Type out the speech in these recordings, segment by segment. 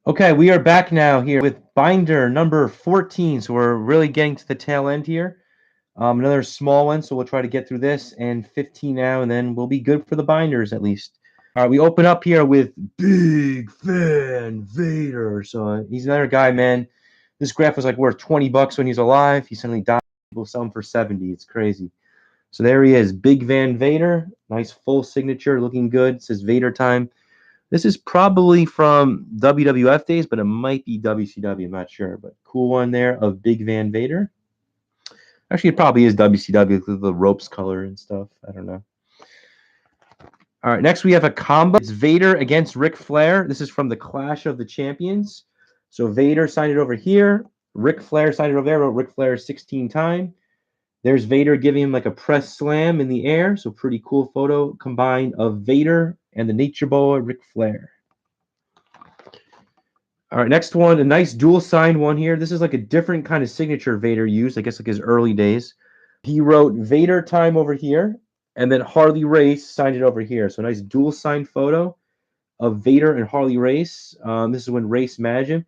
Okay, we are back now here with binder number 14. So we're really getting to the tail end here. Another small one, so we'll try to get through this and 15 now, and then we'll be good for the binders at least. All right, we open up here with Big Van Vader. So he's another guy, man. This graph was like worth 20 bucks when he's alive. He suddenly died. People sell him for 70. It's crazy. So there he is, Big Van Vader. Nice full signature, looking good. It says Vader time. This is probably from WWF days, but it might be WCW. I'm not sure. But cool one there of Big Van Vader. Actually, it probably is WCW because of the ropes color and stuff. I don't know. All right, next we have a combo. It's Vader against Ric Flair. This is from the Clash of the Champions. So Vader signed it over here. Ric Flair signed it over there. Wrote Ric Flair 16 time. There's Vader giving him like a press slam in the air. So pretty cool photo combined of Vader and the Nature Boy Ric Flair. All right, next one, a nice dual signed one here. This is like a different kind of signature Vader used, I guess like his early days. He wrote Vader time over here, and then Harley Race signed it over here. So a nice dual signed photo of Vader and Harley Race. This is when Race managed him.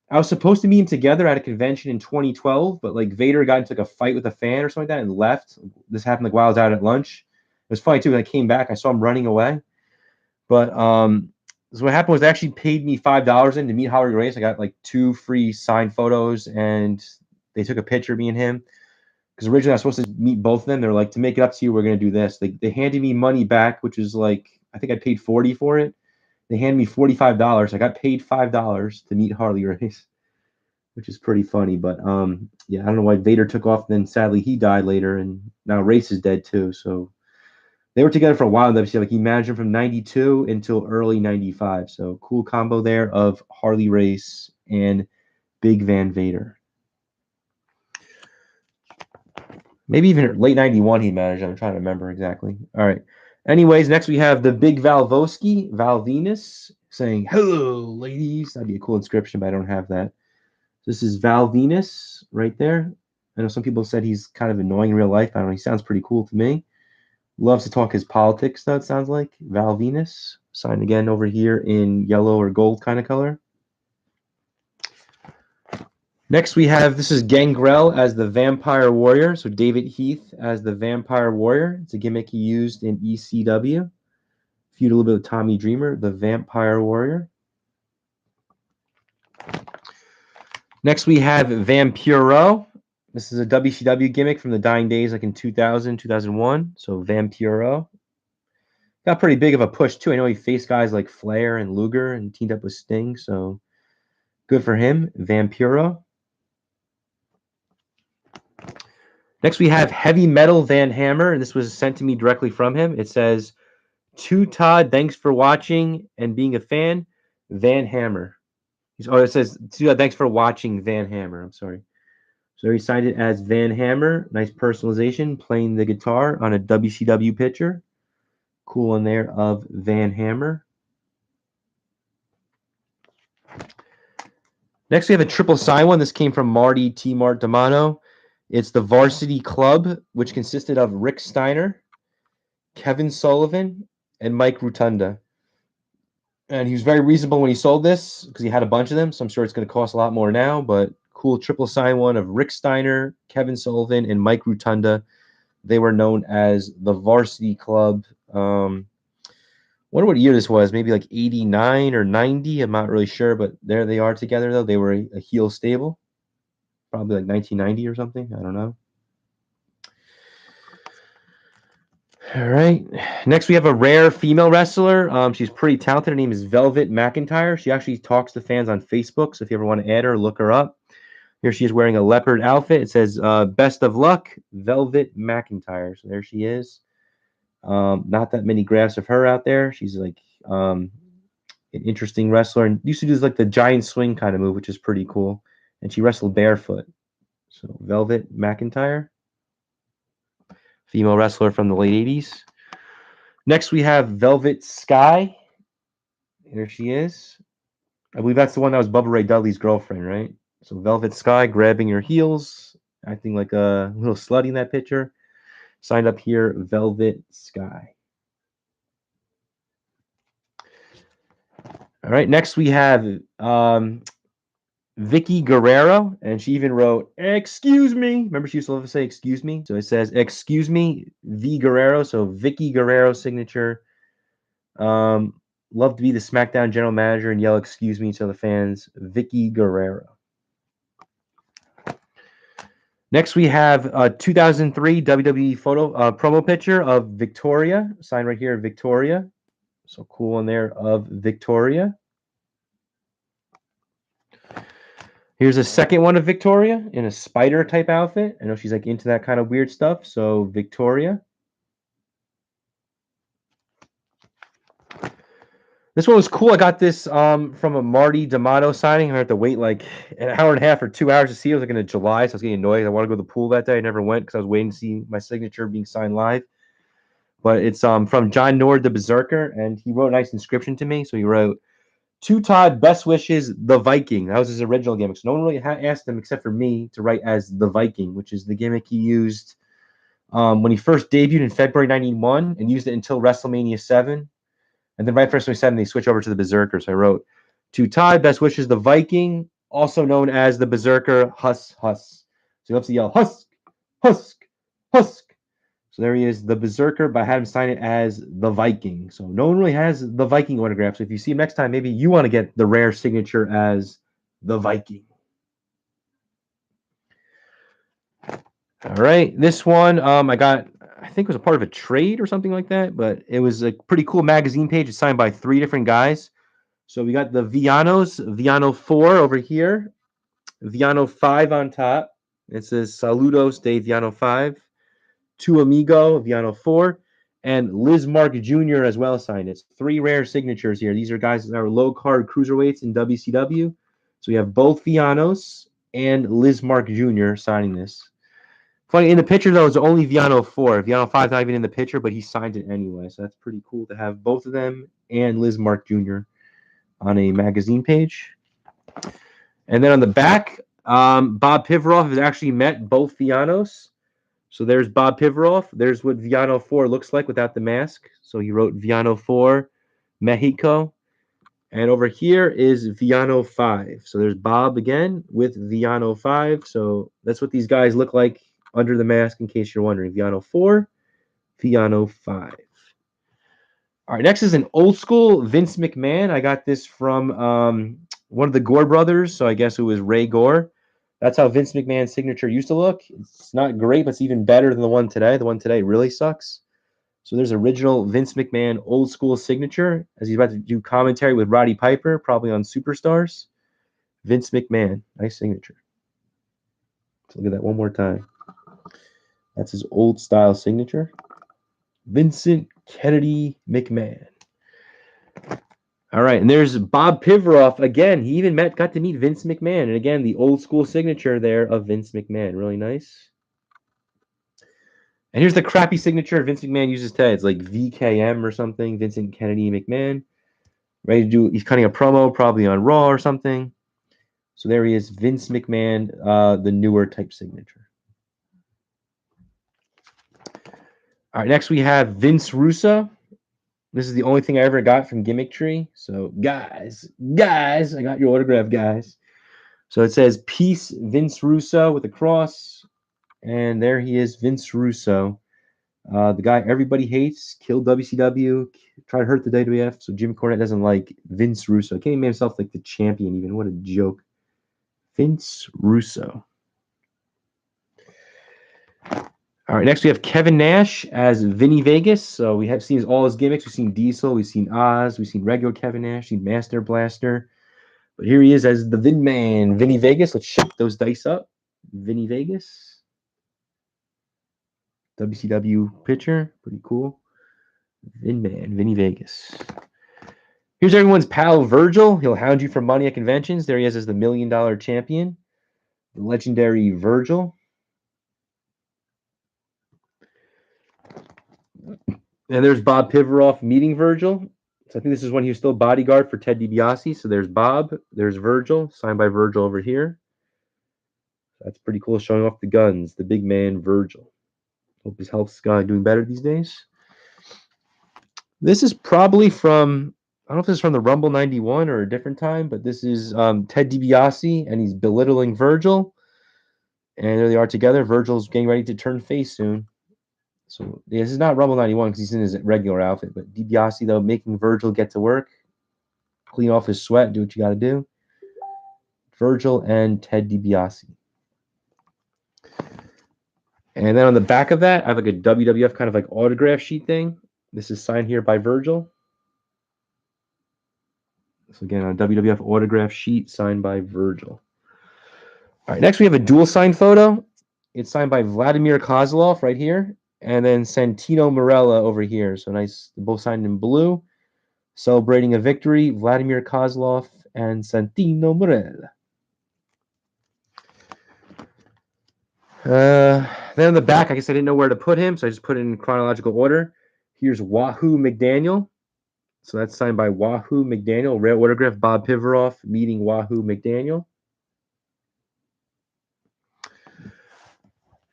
I was supposed to meet him together at a convention in 2012, but like Vader got into like a fight with a fan or something like that and left. This happened like while I was out at lunch. It was funny too. When I came back, I saw him running away. But so what happened was they actually paid me $5 in to meet Harley Race. I got like 2 free signed photos, and they took a picture of me and him. Because originally I was supposed to meet both of them. They're like, to make it up to you, we're gonna do this. They handed me money back, which is like I think I paid 40 for it. They handed me $45. I got paid $5 to meet Harley Race, which is pretty funny. But yeah, I don't know why Vader took off. Then sadly he died later, and now Race is dead too. So they were together for a while in WCW. Like he managed him from '92 until early '95. So cool combo there of Harley Race and Big Van Vader. Maybe even late '91 he managed. I'm trying to remember exactly. All right. Anyways, next we have the Big Valvoski, Val Venus, saying "Hello, ladies." That'd be a cool inscription, but I don't have that. This is Val Venus right there. I know some people said he's kind of annoying in real life. I don't know. He sounds pretty cool to me. Loves to talk his politics, though, it sounds like. Val Venus, signed again over here in yellow or gold kind of color. Next, we have this is Gangrel as the Vampire Warrior. So David Heath as the Vampire Warrior. It's a gimmick he used in ECW. Feud a little bit with Tommy Dreamer, the Vampire Warrior. Next, we have Vampiro. This is a WCW gimmick from the dying days, like in 2000, 2001. So Vampiro. Got pretty big of a push too. I know he faced guys like Flair and Luger and teamed up with Sting, so good for him. Vampiro. Next we have Heavy Metal Van Hammer, and this was sent to me directly from him. It says, "To Todd, thanks for watching and being a fan, Van Hammer." Oh, it says, "To Todd, thanks for watching, Van Hammer." I'm sorry. So he signed it as Van Hammer. Nice personalization, playing the guitar on a WCW picture. Cool in there of Van Hammer. Next, we have a triple sign one. This came from Marty T. Mart D'Amato. It's the Varsity Club, which consisted of Rick Steiner, Kevin Sullivan, and Mike Rotunda. And he was very reasonable when he sold this because he had a bunch of them. So I'm sure it's going to cost a lot more now. But cool triple sign one of Rick Steiner, Kevin Sullivan, and Mike Rotunda. They were known as the Varsity Club. Wonder what year this was. Maybe like 89 or 90. I'm not really sure, but there they are together, though. They were a heel stable. Probably like 1990 or something. I don't know. All right. Next, we have a rare female wrestler. She's pretty talented. Her name is Velvet McIntyre. She actually talks to fans on Facebook. So if you ever want to add her, look her up. Here she is wearing a leopard outfit. It says, "Best of luck, Velvet McIntyre." So there she is. Not that many graphs of her out there. She's like an interesting wrestler and used to do like the giant swing kind of move, which is pretty cool. And she wrestled barefoot. So Velvet McIntyre, female wrestler from the late 80s. Next, we have Velvet Sky. Here she is. I believe that's the one that was Bubba Ray Dudley's girlfriend, right? So Velvet Sky grabbing her heels, acting like a little slutty in that picture. Signed up here, Velvet Sky. All right, next we have Vicky Guerrero, and she even wrote, "Excuse me." Remember, she used to love to say "excuse me." So it says, "Excuse me, V Guerrero." So Vicky Guerrero signature. Love to be the SmackDown general manager and yell "excuse me" to the fans. Vicky Guerrero. Next, we have a 2003 WWE photo promo picture of Victoria, signed right here, Victoria. So cool in there of Victoria. Here's a second one of Victoria in a spider type outfit. I know she's like into that kind of weird stuff. So Victoria. This one was cool. I got this from a Marty D'Amato signing. I had to wait like an hour and a half or 2 hours to see it. It was like in July, so I was getting annoyed. I wanted to go to the pool that day. I never went because I was waiting to see my signature being signed live. But it's from John Nord, the Berserker, and he wrote a nice inscription to me. So he wrote, "To Todd, best wishes, the Viking." That was his original gimmick. So no one really asked him except for me to write as the Viking, which is the gimmick he used when he first debuted in February '91 and used it until WrestleMania 7. And then right after WrestleMania 7, they switch over to the Berserker. So I wrote, "To Todd, best wishes, the Viking, also known as the Berserker, Huss, Huss." So he loves to yell, "Husk, Husk, Husk." So there he is, the Berserker, but I had him sign it as the Viking. So no one really has the Viking autograph. So if you see him next time, maybe you want to get the rare signature as the Viking. All right, this one I got, I think it was a part of a trade or something like that, but it was a pretty cool magazine page. It's signed by 3 different guys. So we got the Villanos, Villano 4 over here, Villano 5 on top. It says Saludos de Villano 5, Tu Amigo, Villano 4, and Liz Mark Jr. as well signed it. 3 rare signatures here. These are guys that are low card cruiserweights in WCW. So we have both Villanos and Liz Mark Jr. signing this. Funny, in the picture, though, it's only Villano 4. Villano 5 is not even in the picture, but he signed it anyway. So that's pretty cool to have both of them and Liz Mark Jr. on a magazine page. And then on the back, Bob Pivaroff has actually met both Villanos. So there's Bob Pivaroff. There's what Villano 4 looks like without the mask. So he wrote Villano 4, Mexico. And over here is Villano 5. So there's Bob again with Villano 5. So that's what these guys look like under the mask, in case you're wondering. Villano 4, Villano 5. All right, next is an old school Vince McMahon. I got this from one of the Gore brothers, so I guess it was Ray Gore. That's how Vince McMahon's signature used to look. It's not great, but it's even better than the one today. The one today really sucks. So there's original Vince McMahon old school signature as he's about to do commentary with Roddy Piper, probably on Superstars. Vince McMahon, nice signature. Let's look at that one more time. That's his old style signature. Vincent Kennedy McMahon. All right, and there's Bob Pivaroff again. He even got to meet Vince McMahon, and again the old school signature there of Vince McMahon, really nice. And here's the crappy signature Vince McMahon uses today. It's like VKM or something. Vincent Kennedy McMahon, ready to do. He's cutting a promo, probably on Raw or something. So there he is, Vince McMahon, the newer type signature. All right, next we have Vince Russo. This is the only thing I ever got from Gimmick Tree. So guys, I got your autograph, guys. So it says Peace Vince Russo with a cross. And there he is, Vince Russo. The guy everybody hates, killed WCW, tried to hurt the WWF. So Jim Cornette doesn't like Vince Russo. Can't even make himself like the champion even. What a joke. Vince Russo. All right, next we have Kevin Nash as Vinny Vegas. So we have seen all his gimmicks. We've seen Diesel, we've seen Oz, we've seen regular Kevin Nash, we've seen Master Blaster. But here he is as the Vin Man, Vinny Vegas. Let's shake those dice up. Vinny Vegas. WCW pitcher. Pretty cool. Vin Man, Vinny Vegas. Here's everyone's pal, Virgil. He'll hound you for money at conventions. There he is as the $1 Million champion. The legendary Virgil. And there's Bob Pivaroff meeting Virgil. So I think this is when he was still bodyguard for Ted DiBiase. So there's Bob. There's Virgil. Signed by Virgil over here. That's pretty cool, showing off the guns. The big man, Virgil. Hope his health's doing better these days. This is probably from I don't know if this is from the Rumble 91 or a different time, but this is Ted DiBiase, and he's belittling Virgil. And there they are together. Virgil's getting ready to turn face soon. So this is not Rumble 91 because he's in his regular outfit, but DiBiase, though, making Virgil get to work, clean off his sweat, do what you got to do. Virgil and Ted DiBiase. And then on the back of that, I have like a WWF kind of like autograph sheet thing. This is signed here by Virgil. So again, a WWF autograph sheet signed by Virgil. All right, next we have a dual signed photo. It's signed by Vladimir Kozlov right here, and then Santino Marella over here. So nice, both signed in blue. Celebrating a victory, Vladimir Kozlov and Santino Marella. Then on the back, I guess I didn't know where to put him, so I just put it in chronological order. Here's Wahoo McDaniel. So that's signed by Wahoo McDaniel. Rare autograph, Bob Pivaroff meeting Wahoo McDaniel.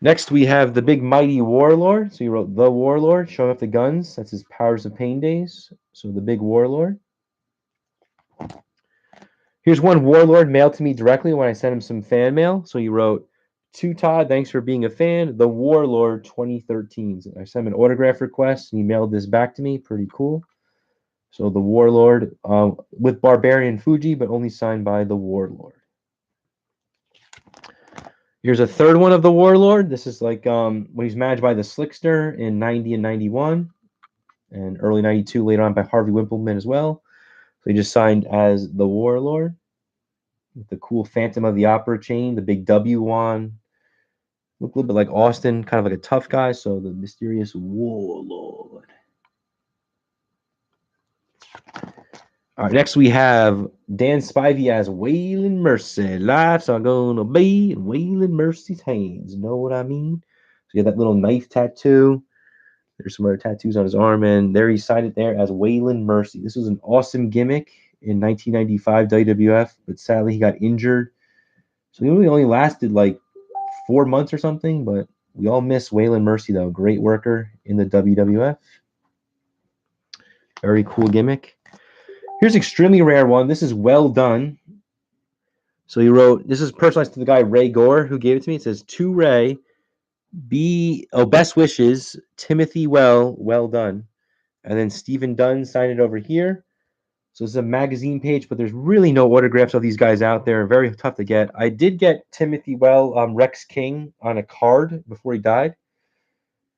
Next, we have the big mighty Warlord. So he wrote The Warlord, showing off the guns. That's his Powers of Pain days. So the big Warlord. Here's one Warlord mailed to me directly when I sent him some fan mail. So he wrote, "To Todd, thanks for being a fan. The Warlord 2013." I sent him an autograph request, and he mailed this back to me. Pretty cool. So the Warlord with Barbarian Fuji, but only signed by the Warlord. Here's a third one of the Warlord. This is like when he's managed by the Slickster in 90 and 91, and early 92 later on by Harvey Wippleman as well. So he just signed as the Warlord with the cool Phantom of the Opera chain, the big W on. Look a little bit like Austin, kind of like a tough guy. So the mysterious Warlord. All right, next we have Dan Spivey as Waylon Mercy. Life's are gonna be in Waylon Mercy's hands. Know what I mean? So you have that little knife tattoo. There's some other tattoos on his arm, and there he signed it there as Waylon Mercy. This was an awesome gimmick in 1995 WWF, but sadly he got injured. So he really only lasted like 4 months or something, but we all miss Waylon Mercy, though. Great worker in the WWF. Very cool gimmick. Here's an extremely rare one. This is well done. So he wrote, this is personalized to the guy Ray Gore who gave it to me. It says, "To Ray, best wishes, Timothy well done." And then Stephen Dunn signed it over here. So it's a magazine page, but there's really no autographs of these guys out there. Very tough to get. I did get Timothy Rex King on a card before he died.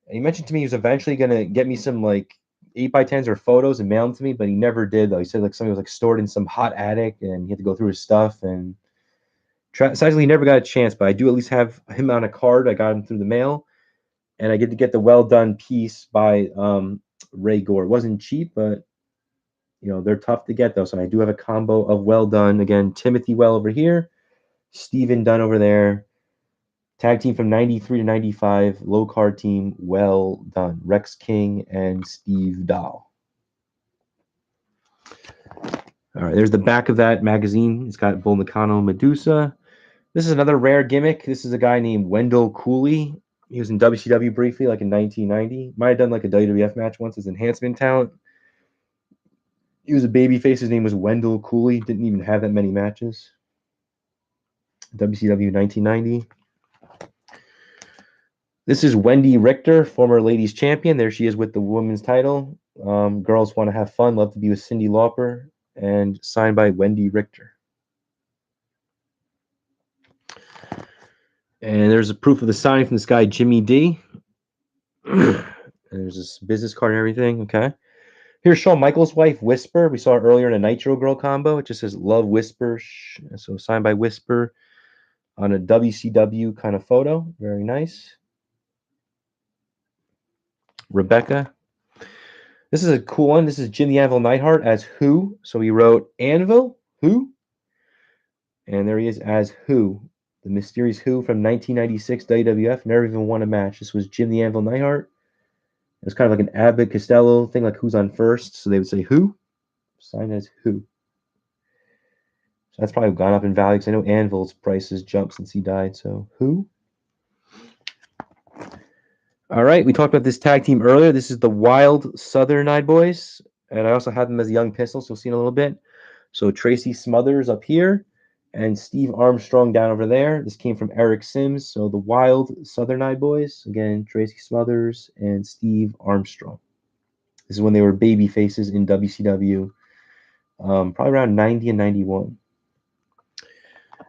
And he mentioned to me he was eventually going to get me some like 8x10s or photos and mail them to me, but he never did, though. He said like something was like stored in some hot attic and he had to go through his stuff, and sadly he never got a chance, but I do at least have him on a card. I got him through the mail, and I get to get the well done piece by Ray Gore. It wasn't cheap, but you know, they're tough to get, though. So I do have a combo of well done. Again, Timothy Well over here, Stephen Dunn over there. Tag team from 93 to 95, low card team, well done. Rex King and Steve Dahl. All right, there's the back of that magazine. It's got Bull Nakano, Medusa. This is another rare gimmick. This is a guy named Wendell Cooley. He was in WCW briefly, like in 1990. Might have done like a WWF match once as enhancement talent. He was a babyface. His name was Wendell Cooley. Didn't even have that many matches. WCW 1990. This is Wendy Richter, former ladies champion. There she is with the women's title. Girls want to have fun, love to be with Cyndi Lauper, and signed by Wendy Richter. And there's a proof of the signing from this guy, Jimmy D. And there's this business card and everything. Okay. Here's Shawn Michaels' wife, Whisper. We saw her earlier in a Nitro Girl combo. It just says Love Whisper. So signed by Whisper on a WCW kind of photo. Very nice. Rebecca. This is a cool one. This is Jim the Anvil Neidhart as Who. So he wrote Anvil, Who. And there he is as Who. The mysterious Who from 1996 WWF. Never even won a match. This was Jim the Anvil Neidhart. It was kind of like an Abbott Costello thing, like who's on first. So they would say Who. Signed as Who. So that's probably gone up in value because I know Anvil's prices jumped since he died. So Who. All right, we talked about this tag team earlier. This is the Wild Southern Night Boys and I also had them as young pistols. You'll see in a little bit. So Tracy Smothers up here, and Steve Armstrong down over there. This came from Eric Sims. So the Wild Southern Eye Boys again, Tracy Smothers and Steve Armstrong. This is when they were baby faces in WCW, probably around 90 and 91.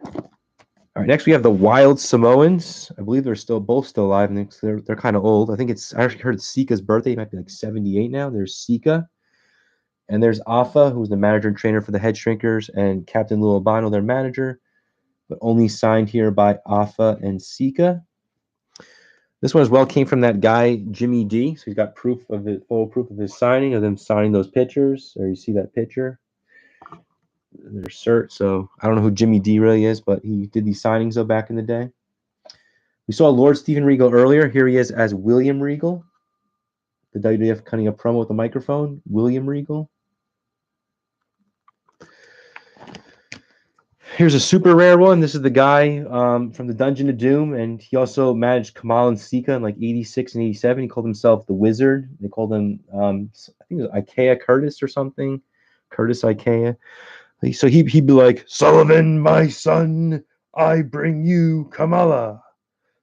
All right, next we have the Wild Samoans. I believe they're both still alive, and they're kind of old. I actually heard it's Sika's birthday. He might be like 78 now. There's Sika, and there's Afa, who's the manager and trainer for the Head Shrinkers, and Captain Lou Albano, their manager, but only signed here by Afa and Sika. This one as well came from that guy Jimmy D. So he's got full proof of his signing, of them signing those pictures. Or you see that picture. Their cert. So I don't know who Jimmy D really is, but he did these signings though back in the day. We saw Lord Steven Regal earlier. Here he is as William Regal. The WWF cutting a promo with the microphone. William Regal. Here's a super rare one. This is the guy from the Dungeon of Doom, and he also managed Kamal and Sika in like 86 and 87. He called himself the Wizard. They called him, I think it was Ikea Curtis or something. Curtis Ikea. So he'd be like, Sullivan, my son, I bring you Kamala.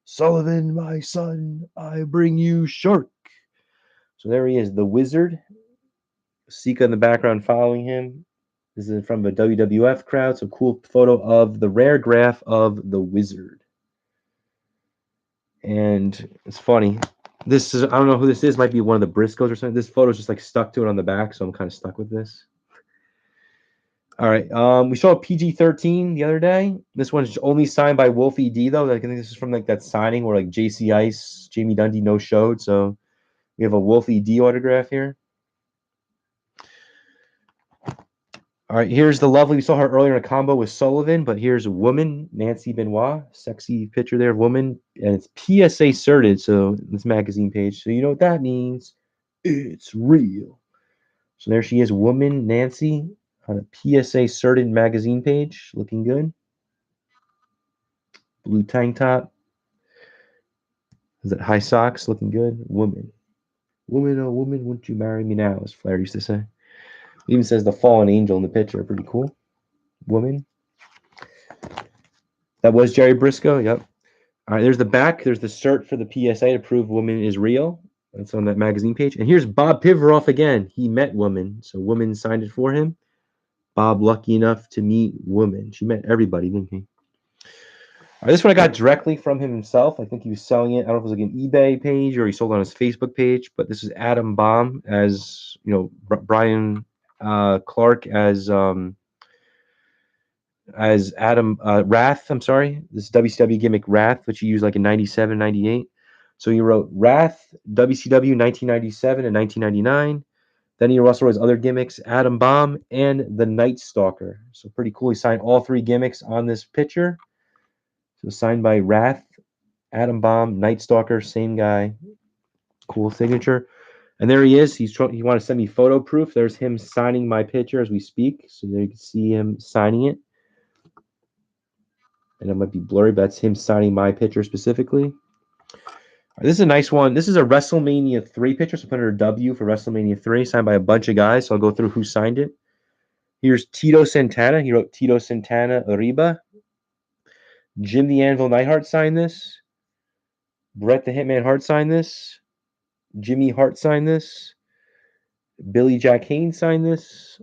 Sullivan, my son, I bring you Shark. So there he is, the Wizard. Sika in the background following him. This is from the WWF crowd. So cool photo of the rare graph of the Wizard. And it's funny. This is, I don't know who this is. Might be one of the Briscoes or something. This photo's just like stuck to it on the back, so I'm kind of stuck with this. All right. We saw a PG-13 the other day. This one's only signed by Wolfie D, though. I think this is from like that signing where like JC Ice, Jamie Dundee no showed. So we have a Wolfie D autograph here. All right, here's the lovely. We saw her earlier in a combo with Sullivan, but here's a woman, Nancy Benoit. Sexy picture there of woman. And it's PSA certed, so this magazine page. So you know what that means. It's real. So there she is, woman, Nancy, on a PSA certed magazine page. Looking good. Blue tank top. Is that high socks? Looking good. Woman. Woman, oh woman, won't you marry me now? As Flair used to say. It even says the fallen angel in the picture. Pretty cool. Woman. That was Jerry Briscoe. Yep. All right, there's the back. There's the cert for the PSA to prove woman is real. That's on that magazine page. And here's Bob Pivaroff again. He met woman. So woman signed it for him. Bob lucky enough to meet woman. She met everybody, didn't he? All right, this one I got directly from him himself. I think he was selling it. I don't know if it was like an eBay page or he sold it on his Facebook page. But this is Adam Baum as, you know, Brian Clark as Adam Wrath. I'm sorry. This is WCW gimmick Wrath, which he used like in 97, 98. So he wrote Wrath, WCW 1997 and 1999. Then he also wrote his other gimmicks, Adam Baum and the Night Stalker. So pretty cool. He signed all three gimmicks on this picture. So signed by Wrath, Adam Baum, Night Stalker, same guy. Cool signature. And there he is. He wanted to send me photo proof. There's him signing my picture as we speak. So there you can see him signing it. And it might be blurry, but that's him signing my picture specifically. Right, this is a nice one. This is a WrestleMania 3 picture, so put under W for WrestleMania 3, signed by a bunch of guys. So I'll go through who signed it. Here's Tito Santana. He wrote Tito Santana Arriba. Jim the Anvil Neidhart signed this. Bret the Hitman Hart signed this. Jimmy Hart signed this. Billy Jack Haynes signed this.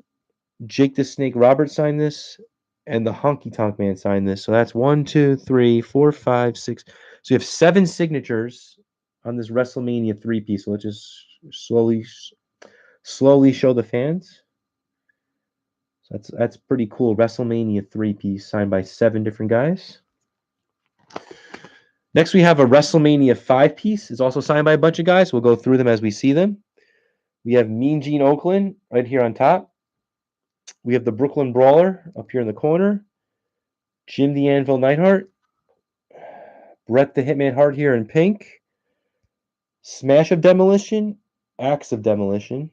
Jake the Snake Roberts signed this. And the Honky Tonk Man signed this. So that's 1, 2, 3, 4, 5, 6. So you have 7 signatures on this WrestleMania 3 piece. So let's just slowly show the fans. So that's pretty cool. WrestleMania 3 piece signed by 7 different guys. Next, we have a WrestleMania 5 piece. It's also signed by a bunch of guys. We'll go through them as we see them. We have Mean Gene Okerlund right here on top. We have the Brooklyn Brawler up here in the corner. Jim the Anvil Neidhart. Bret the Hitman Hart here in pink. Smash of Demolition. Axe of Demolition.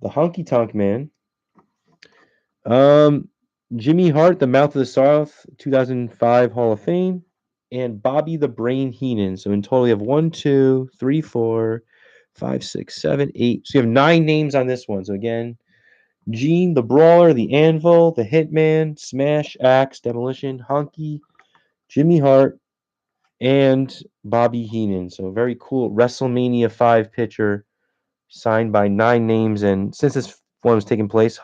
The Honky Tonk Man. Jimmy Hart, the Mouth of the South, 2005 Hall of Fame. And Bobby the Brain Heenan. So in total, we have 1, 2, 3, 4, 5, 6, 7, 8. So you have 9 names on this one. So again, Gene, the Brawler, the Anvil, the Hitman, Smash, Axe, Demolition, Honky, Jimmy Hart, and Bobby Heenan. So very cool WrestleMania 5 picture signed by 9 names. And since this one was taking place,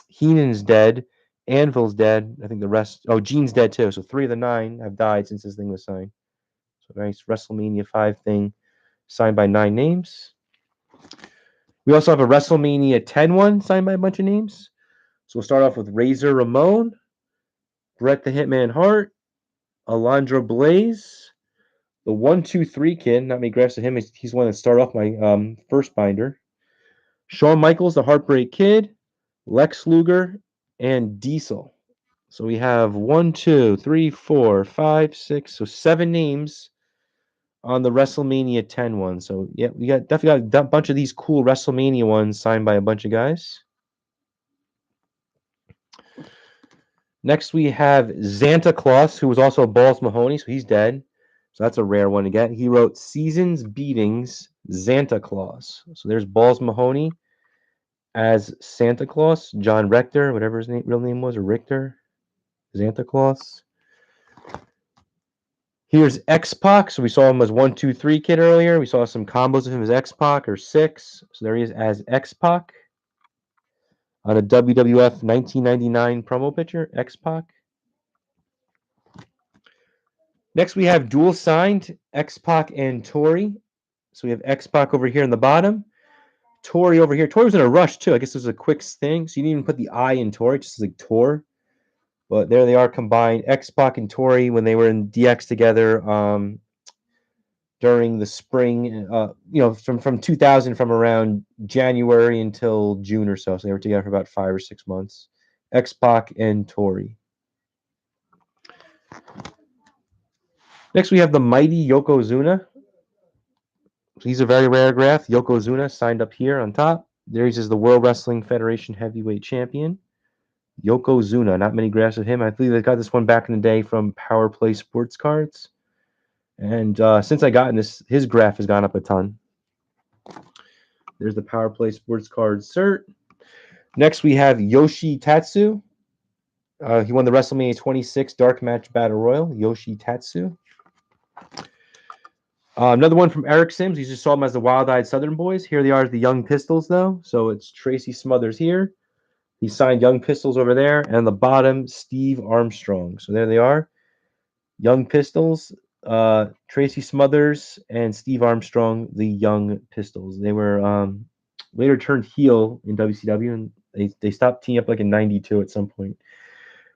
Heenan's dead, Anvil's dead. I think the rest. Oh, Gene's dead too. So 3 of the 9 have died since this thing was signed. So nice WrestleMania 5 thing signed by 9 names. We also have a WrestleMania 10 one signed by a bunch of names. So we'll start off with Razor Ramon, Bret the Hitman Hart, Alundra Blaze, the 1-2-3 kid. Not many graphs of him. He's the one that started off my first binder. Shawn Michaels, the Heartbreak Kid, Lex Luger, and Diesel. So we have 1, 2, 3, 4, 5, 6, so 7 names on the WrestleMania 10 one. So yeah, we definitely got a bunch of these cool WrestleMania ones signed by a bunch of guys. Next we have Santa Claus, who was also Balls Mahoney, so he's dead. So that's a rare one to get. He wrote Seasons Beatings Santa Claus. So there's Balls Mahoney as Santa Claus, John Rector, whatever his real name was, or Richter, Santa Claus. Here's X-Pac. So we saw him as 1-2-3 kid earlier. We saw some combos of him as X-Pac or 6. So there he is as X-Pac on a WWF 1999 promo picture, X-Pac. Next, we have dual signed X-Pac and Tori. So we have X-Pac over here in the bottom. Tori over here. Tori was in a rush, too. I guess this was a quick thing. So you didn't even put the I in Tori, just like Tor. But there they are combined, X-Pac and Tori, when they were in DX together during the spring, from 2000, from around January until June or so. So they were together for about 5 or 6 months. X-Pac and Tori. Next, we have the mighty Yokozuna. He's a very rare graph. Yokozuna signed up here on top. There he is, the World Wrestling Federation Heavyweight Champion. Yokozuna. Not many graphs of him. I believe they got this one back in the day from Power Play Sports Cards. And since I got in this, his graph has gone up a ton. There's the Power Play Sports Cards cert. Next, we have Yoshi Tatsu. He won the WrestleMania 26 Dark Match Battle Royal. Yoshi Tatsu. Another one from Eric Sims. You just saw him as the Wild Eyed Southern Boys. Here they are as the Young Pistols, though. So it's Tracy Smothers here. He signed Young Pistols over there. And on the bottom, Steve Armstrong. So there they are. Young Pistols, Tracy Smothers, and Steve Armstrong, the Young Pistols. They were later turned heel in WCW, and they stopped teaming up like in 92 at some point.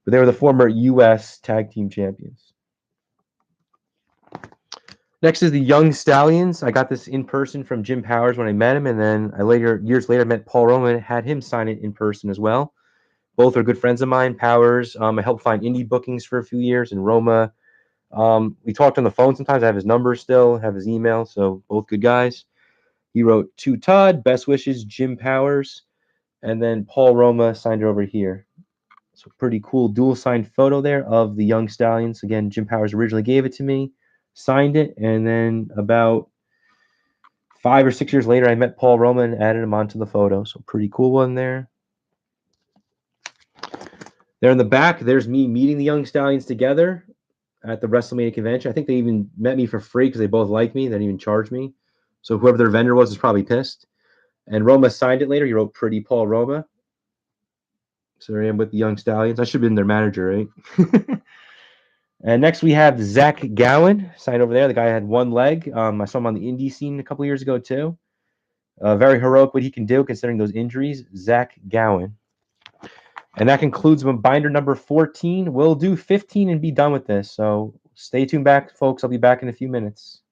But they were the former U.S. Tag Team Champions. Next is the Young Stallions. I got this in person from Jim Powers when I met him, and then years later, met Paul Roman, had him sign it in person as well. Both are good friends of mine. Powers, I helped find indie bookings for a few years, and Roma. We talked on the phone sometimes. I have his number still, have his email, so both good guys. He wrote to Todd, best wishes, Jim Powers, and then Paul Roma signed it over here. So pretty cool dual signed photo there of the Young Stallions. Again, Jim Powers originally gave it to me, signed it, and then about 5 or 6 years later, I met Paul Roma and added him onto the photo. So pretty cool one there. There in the back, there's me meeting the Young Stallions together at the WrestleMania convention. I think they even met me for free because they both liked me. They didn't even charge me. So whoever their vendor was probably pissed. And Roma signed it later. He wrote Pretty Paul Roma. So there I am with the Young Stallions. I should have been their manager, right? And next we have Zach Gowen signed over there. The guy had one leg. I saw him on the indie scene a couple years ago too. Very heroic what he can do considering those injuries. Zach Gowen. And that concludes binder number 14. We'll do 15 and be done with this. So stay tuned back, folks. I'll be back in a few minutes.